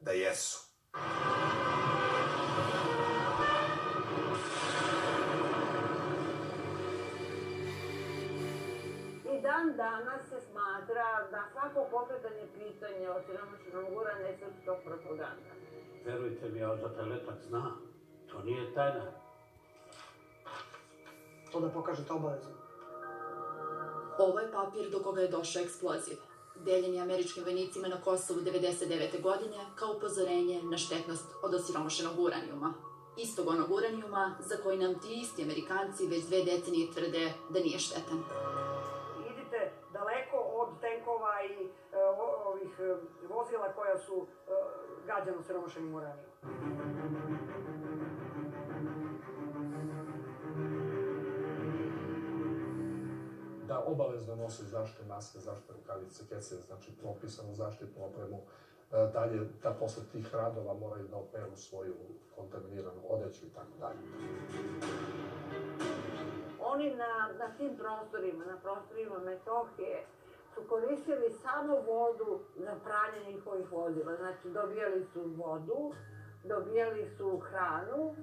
da jesu. I dan danas se smatra da svako pokretanje pitanja o siromašnom guranju je srpska propaganda. Verujte mi, ja za taj letak znam. To nije tajna. To da pokažete obavezno. Ovo je papir do koga je došao eksploziv. Deljen je američkim vojnicima na Kosovu 1999. godine kao upozorenje na štetnost od osiromašenog uranijuma. Istog onog uranijuma za koji nam ti isti Amerikanci već 2 decenije tvrde da nije štetan. Idite daleko od tenkova i ovih vozila koja su gađana osiromašenim uranijumom. Da obavezno nose zaštite maske, zaštite rukavice, kese, znači propisanu zaštitnu opremu. Dalje, da posle tih radova moraju da operu svoju kontaminiranu odeću i tako dalje. Oni na tim prostorima, na prostorima Metohije, su koristili samo vodu za pranje njihovih vozila. Znači, dobijali su vodu, dobijali su hranu.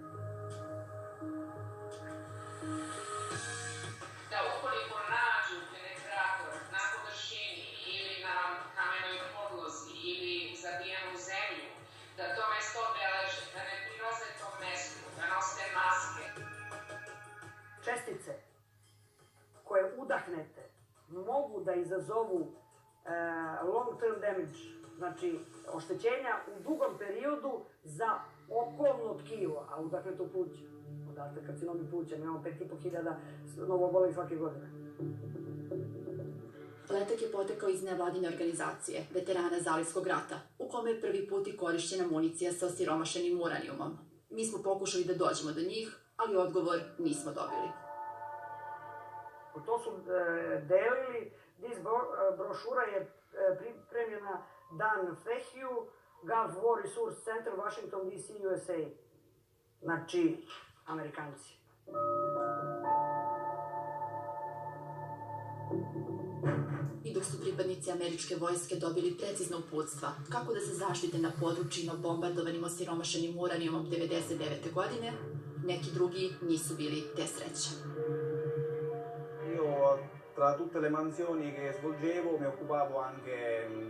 Da ukoliko nađu penetrator na površini ili na kamenoj podlozi ili zabijenu zemlju, da to mesto obeleže, da ne prilaze tom mestu, da nose maske. Čestice koje udahnete mogu da izazovu long term damage, znači oštećenja u dugom periodu za okolno tkivo, a udahneto pluće. Odatle karcinomi pluća, mi imamo 5.500 novoobolelih svake godine. Letak je potekao iz nevladine organizacije, veterana Zalivskog rata, u kome je prvi put i korišćena municija sa osiromašenim uranijumom. Mi smo pokušali da dođemo do njih, ali odgovor nismo dobili. To su delili, brošura je pripremljena Dan Fehiju, Gulf War Resource Center, Washington DC, USA. Znači, Amerikanci. I dok su pripadnici američke vojske dobili precizna uputstva kako da se zaštite na područjima bombardovanim osiromašenim uranijumom 1999. godine, neki drugi nisu bili te sreće. Tra tutte le mansioni che svolgevo mi occupavo anche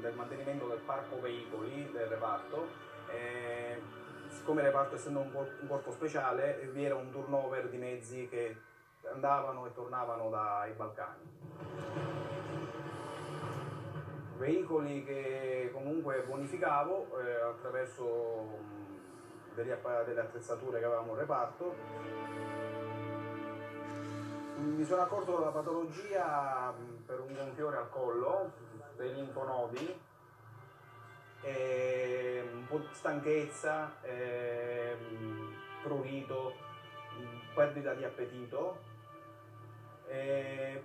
del mantenimento del parco veicoli del reparto. Siccome il reparto essendo un corpo speciale vi era un turnover di mezzi che andavano e tornavano dai Balcani. Veicoli che comunque bonificavo attraverso delle attrezzature che avevamo in reparto. Mi sono accorto della patologia per un gonfiore al collo, dei linfonodi, un po' di stanchezza, prurito, perdita di appetito.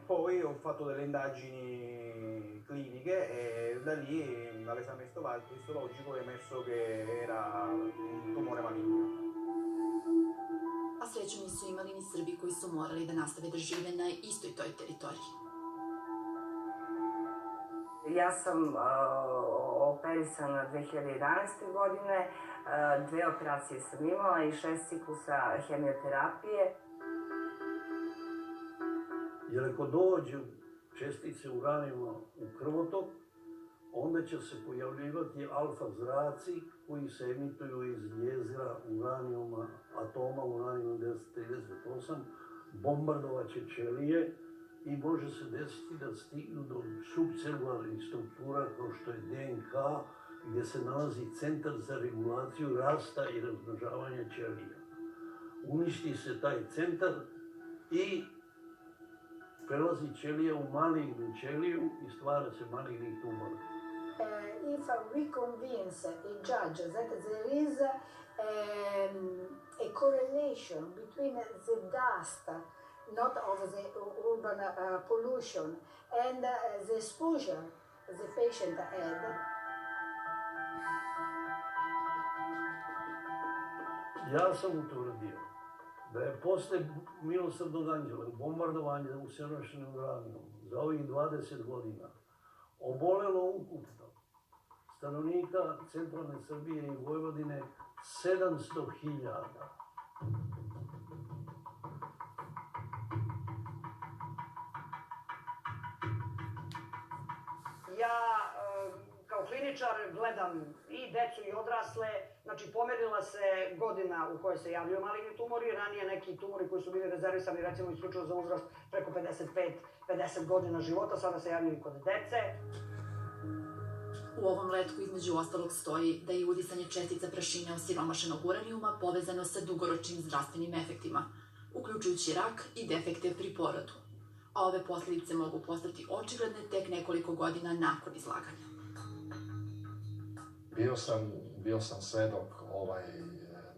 Poi ho fatto delle indagini cliniche e da lì, dall'esame istologico, è emerso che era un tumore maligno. A sreću nisu imali ni Srbi koji su morali da nastave da žive na istoj toj teritoriji. Ja sam operisana 2011. godine, 2 operacije sam imala i 6 ciklusa hemioterapije. Jer ako dođu čestice uranijuma u krvotok, onda će se pojavljivati alfa zraci koji se emituju iz jezgra uranijuma, atoma uranijuma 1038, bombardovat će ćelije i može se desiti da stignu do subcelularnih struktura kao što je DNK, gdje se nalazi centar za regulaciju rasta i razmnožavanja ćelija. Uništi se taj centar i prelazi ćelija u malignu ćeliju i stvara se maligni tumor. If we convince a judge that there is a correlation between the dust, not of the urban pollution, and the exposure the patient had. Ja sam utvrdio da je posle milosrdnog anđela bombardovanja osiromašenim uranijumom za ovih 20 godina obolelo ukupno stanovnika centralne Srbije i Vojvodine 700.000. Ja kao kliničar gledam i decu i odrasle, znači pomerila se godina u kojoj se javljaju maligni tumori, ranije neki tumori koji su bili rezervisani recimo isključivo za uzrast preko 55-50 godina života, sada se javljaju i kod dece. U ovom letku između ostalog stoji da je udisanje čestica prašine osiromašenog uranijuma povezano sa dugoročnim zdravstvenim efektima, uključujući rak i defekte pri porodu. A ove posljedice mogu postati očigledne tek nekoliko godina nakon izlaganja. Bio sam svedok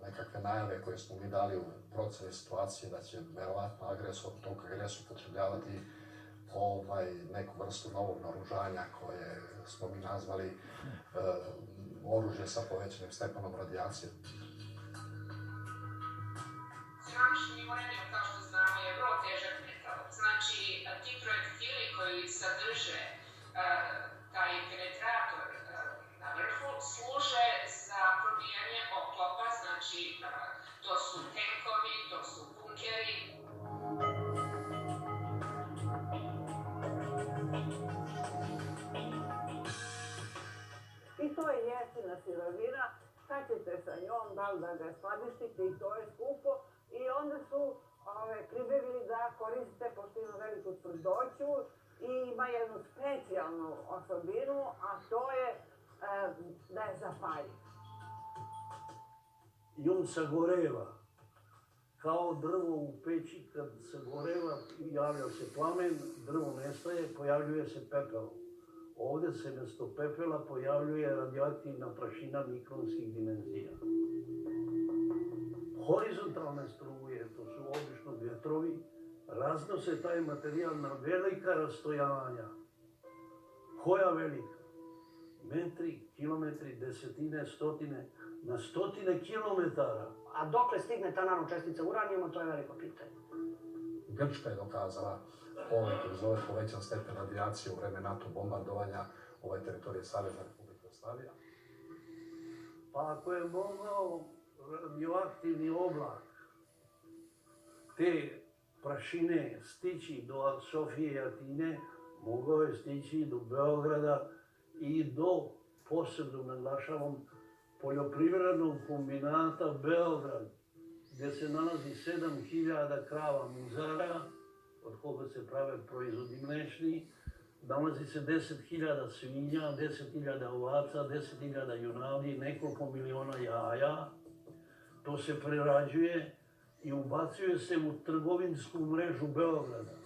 nekakve najave koje smo mi dali u proceni situacije da će verovatno agresor upotrebljavati neku vrstu novog naoružanja koje smo mi nazvali oružje sa povećanim stepenom radijacije. Siromašni uranijum, kao što znamo, je vrlo težak metal. Znači, ti projektili koji sadrže taj penetrator na vrhu služe za probijanje oklopa, znači to su tenkovi, to su bunkeri. I to je jeftina sirovina, šta ćete sa njom, da li da ga skladištite i to je skupo. I onda su pribegli da koristite, pošto ima veliku tvrdoću i ima jednu specijalnu osobinu, a to je da je zapaljiv. I on sagoreva, kao drvo u peći, kad sagoreva, javlja se plamen, drvo nestaje, pojavljuje se pepeo. Ovdje se mjesto pepela pojavljuje radioaktivna prašina mikronskih dimenzija. Horizontalne struje, to su obično vjetrovi, raznose taj materijal na velika rastojanja. Koja velika? Metri, kilometri, desetine, stotine, na stotine kilometara. A dokle stigne ta nanočestica uranijuma, to je veliko pitanje. Grčka je dokazala koji zove povećan stepen radijacije u vreme NATO bombardovanja teritorije Savezne Republike Jugoslavije. Pa ako je mogao radioaktivni oblak te prašine stići do Sofije i Atine, mogao je stići do Beograda i do, posebno naglašavam, poljoprivrednog kombinata Beograd, gdje se nalazi 7000 krava muzara, od koga se prave proizvodi mlečni, nalazi se 10.000 svinja, 10.000 ovaca, 10.000 junadi, nekoliko miliona jaja. To se prerađuje i ubacuje se u trgovinsku mrežu Beograda.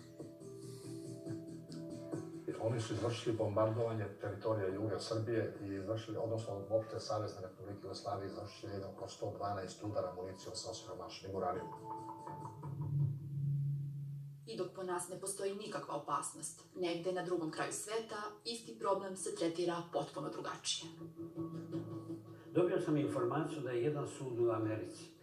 Oni su izvršili bombardovanje teritorija juga Srbije i izvršili, odnosno uopšte Savezne Republike Jugoslavije izvršili oko 112 udara municijom sa osiromašenim uranijumom. I dok po nas ne postoji nikakva opasnost, negde na drugom kraju sveta, isti problem se tretira potpuno drugačije. Dobio sam informaciju da je jedan sud u Americi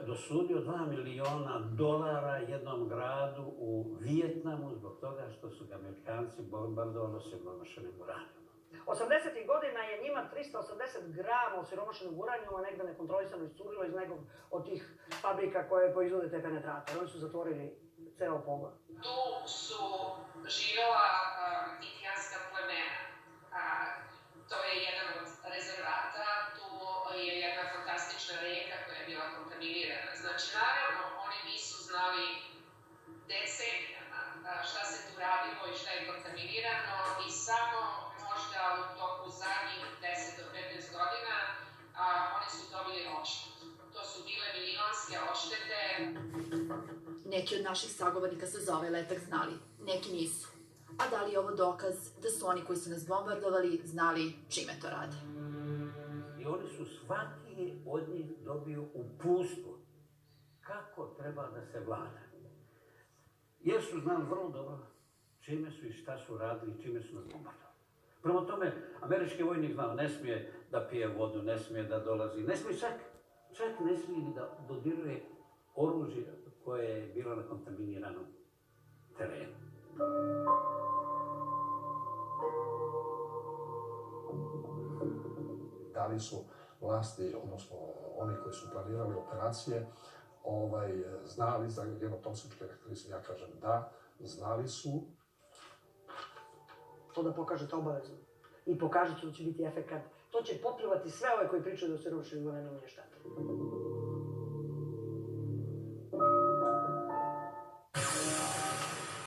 dosudio $2 miliona jednom gradu u Vijetnamu zbog toga što su ga Amerikanci bombardovali osiromašenim uranijumom. 80. godina je njima 380 grama osiromašenog uranijuma negde nekontrolisano iscurilo iz nekog od tih fabrika koje proizvode te penetratore. Oni su zatvorili ceo pogon. Tu su živela indijanska plemena. To je jedan od rezervata. Tu je jedna fantastična reka koja je bila kontaminirana. Znači, naravno, oni nisu znali decenijama šta se tu radilo i šta je kontaminirano i samo možda u toku zadnjih 10 do 15 godina oni su dobili odštetu. To su bile milionske odštete. Neki od naših sagovornika su za ovaj letak znali, neki nisu. A da li je ovo dokaz da su oni koji su nas bombardovali znali čime to rade? I oni su svaki od njih dobio uputstvo kako treba da se vlada. Jer su znali vrlo dobro čime su i šta su radili i čime su nas bombardovali. Prema tome, američki vojnik znao, ne smije da pije vodu, ne smije da dolazi, ne smije čak ne smije ni da dodiruje oružje koje je bilo na kontaminiranom terenu. da li su vlasti, odnosno oni koji su planirali operacije, znali za genotoksičke karakteristike? Ja kažem da, znali su. To da pokažete obavezno. I pokažete da će biti efekat. To će popljuvati sve ove koji pričaju da se ruši uranijum vještačenje.